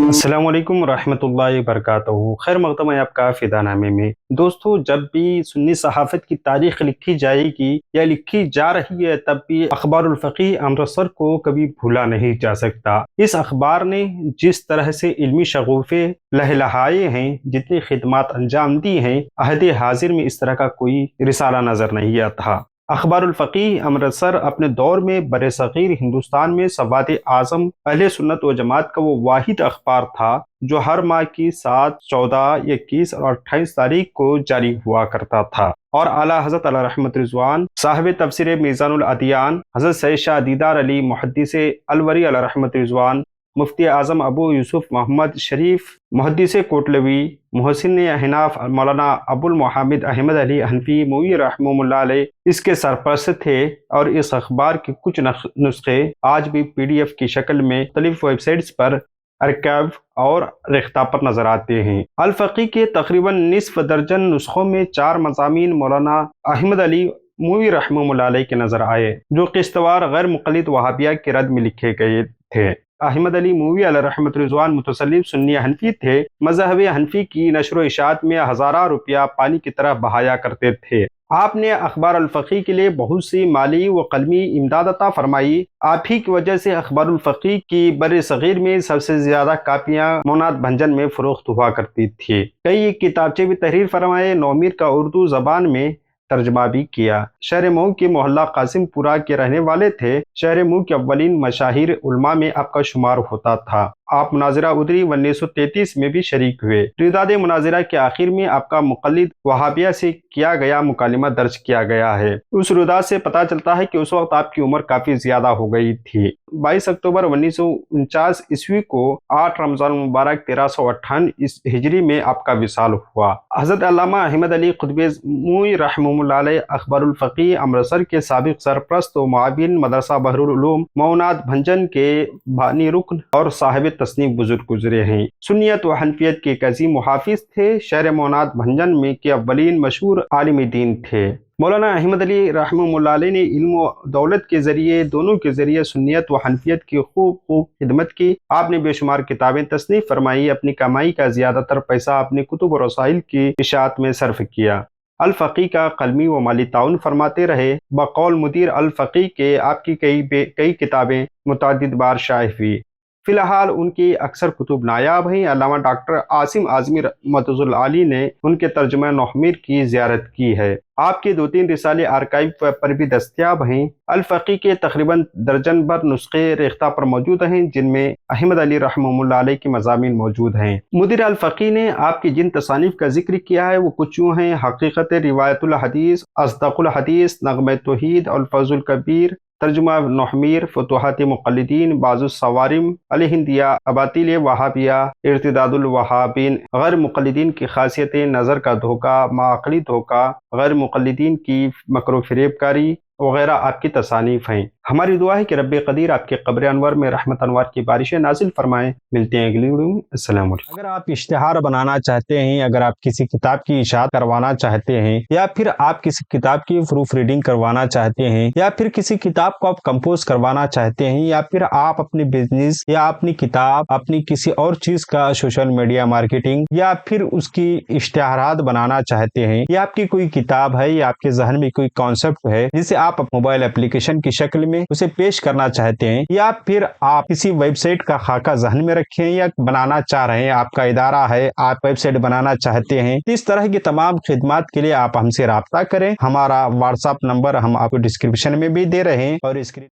السلام علیکم ورحمۃ اللہ وبرکاتہ۔ خیر مقدم ہے آپ کا فدا نامے میں۔ دوستو، جب بھی سنی صحافت کی تاریخ لکھی جائے گی یا لکھی جا رہی ہے، تب بھی اخبار الفقیہ امرتسر کو کبھی بھولا نہیں جا سکتا۔ اس اخبار نے جس طرح سے علمی شغوفے لہلہائے ہیں، جتنی خدمات انجام دی ہیں، عہد حاضر میں اس طرح کا کوئی رسالہ نظر نہیں آتا۔ اخبار الفقیہ امرتسر اپنے دور میں برصغیر ہندوستان میں سواد اعظم اہل سنت و جماعت کا وہ واحد اخبار تھا جو ہر ماہ کی 7، 14، 21 اور 28 تاریخ کو جاری ہوا کرتا تھا، اور اعلیٰ حضرت علیہ رحمت رضوان صاحب تفسیر میزان الادیان حضرت سید شاہ دیدار علی محدث الوری علیہ رحمت رضوان، مفتی اعظم ابو یوسف محمد شریف محدث کوٹلوی، محسن احناف مولانا ابو المحمد احمد علی حنفی موئی رحمہ اللہ علیہ اس کے سرپرست تھے، اور اس اخبار کے کچھ نسخے آج بھی PDF کی شکل میں مختلف ویب سائٹس پر ارکائیو اور ریختہ پر نظر آتے ہیں۔ الفقیہ کے تقریباً نصف درجن نسخوں میں 4 مضامین مولانا احمد علی موئی رحمہ اللہ علیہ کے نظر آئے، جو قسطوار غیر مقلد وہابیہ کے رد میں لکھے گئے تھے۔ احمد علی موئی علیہ رحمت رضوان متسلم سنی حنفی تھے۔ مذہب حنفی کی نشر و اشاعت میں ہزارہ روپیہ پانی کی طرح بہایا کرتے تھے۔ آپ نے اخبار الفقیہ کے لیے بہت سی مالی و قلمی امداد عطا فرمائی۔ آپ ہی کی وجہ سے اخبار الفقیہ کی بر صغیر میں سب سے زیادہ کاپیاں موناد بھنجن میں فروخت ہوا کرتی تھی۔ کئی کتابچے بھی تحریر فرمائے، نومیر کا اردو زبان میں ترجمہ بھی کیا۔ شہر مئو کے محلہ قاسم پورہ کے رہنے والے تھے۔ شہر مئو کے اولین مشاہیر علماء میں آپ کا شمار ہوتا تھا۔ آپ مناظرہ ادری 1933 میں بھی شریک ہوئے۔ رداد مناظرہ کے آخر میں آپ کا مقلد وہابیہ سے کیا گیا مکالمہ درج کیا گیا ہے۔ اس رداد سے پتہ چلتا ہے کہ اس وقت آپ کی عمر کافی زیادہ ہو گئی تھی۔ 22 اکتوبر 1949 عیسوی کو 8 رمضان مبارک 1358 ہجری میں آپ کا وصال ہوا۔ حضرت علامہ احمد علی قطب موئی رحمہ اللہ علیہ اخبار الفقیہ امرتسر کے سابق سرپرست و معاون مدرسہ بحر العلوم موناد بھنجن کے بانی رکن اور صاحب تصنیف بزرگ گزرے ہیں۔ سنیت و حنفیت کے ایک عظیم محافظ تھے۔ شہر موناد بھنجن میں کے اولین مشہور عالم دین تھے۔ مولانا احمد علی رحمہ اللہ علیہ نے علم و دولت کے ذریعے دونوں کے ذریعے سنیت و حنفیت کی خوب خدمت کی۔ آپ نے بے شمار کتابیں تصنیف فرمائی۔ اپنی کمائی کا زیادہ تر پیسہ اپنی کتب و رسائل کی اشاعت میں صرف کیا۔ الفقیہ کا قلمی و مالی تعاون فرماتے رہے۔ بقول مدیر الفقیہ کے آپ کی کئی کتابیں متعدد بار شائع ہوئی۔ فی الحال ان کی اکثر کتب نایاب ہیں۔ علامہ ڈاکٹر عاصم اعظمی رحمۃ اللہ علیہ نے ان کے ترجمہ نومیر کی زیارت کی ہے۔ آپ کے 2-3 رسالے آرکائیو پر بھی دستیاب ہیں۔ الفقیہ کے تقریباً درجن بھر نسخے ریختہ پر موجود ہیں، جن میں احمد علی رحمہ اللہ علیہ کے مضامین موجود ہیں۔ مدیر الفقیہ نے آپ کی جن تصانیف کا ذکر کیا ہے وہ کچھ یوں ہیں: حقیقت روایت الحدیث، اصدق الحدیث، نغمہ توحید، الفوز الکبیر، ترجمہ نومیر، فتوحات مقلدین، بعض الصوارم الہندیہ، اباطیل وہابیہ، ارتداد الوہابین، غیر مقلدین کی خاصیتیں، نظر کا دھوکہ، معقلی دھوکہ، غیر مقلدین کی مکر و فریب کاری وغیرہ آپ کی تصانیف ہیں۔ ہماری دعا ہے کہ رب قدیر آپ کے قبر انور میں رحمت انوار کی بارشیں نازل فرمائیں۔ ملتے ہیں اگلی ویڈیو میں۔ السلام علیکم۔ اگر آپ اشتہار بنانا چاہتے ہیں، اگر آپ کسی کتاب کی اشاعت کروانا چاہتے ہیں، یا پھر آپ کسی کتاب کی پروف ریڈنگ کروانا چاہتے ہیں، یا پھر کسی کتاب کو آپ کمپوز کروانا چاہتے ہیں، یا پھر آپ اپنی بزنس یا اپنی کتاب اپنی کسی اور چیز کا سوشل میڈیا مارکیٹنگ یا پھر اس کی اشتہارات بنانا چاہتے ہیں، یا آپ کی کوئی کتاب ہے یا آپ کے ذہن میں کوئی کانسیپٹ ہے جسے آپ موبائل اپلیکیشن کی شکل میں اسے پیش کرنا چاہتے ہیں، یا پھر آپ کسی ویب سائٹ کا خاکہ ذہن میں رکھیں یا بنانا چاہ رہے ہیں، آپ کا ادارہ ہے، آپ ویب سائٹ بنانا چاہتے ہیں، اس طرح کی تمام خدمات کے لیے آپ ہم سے رابطہ کریں۔ ہمارا واٹس ایپ نمبر ہم آپ کو ڈسکرپشن میں بھی دے رہے ہیں اور اسکرین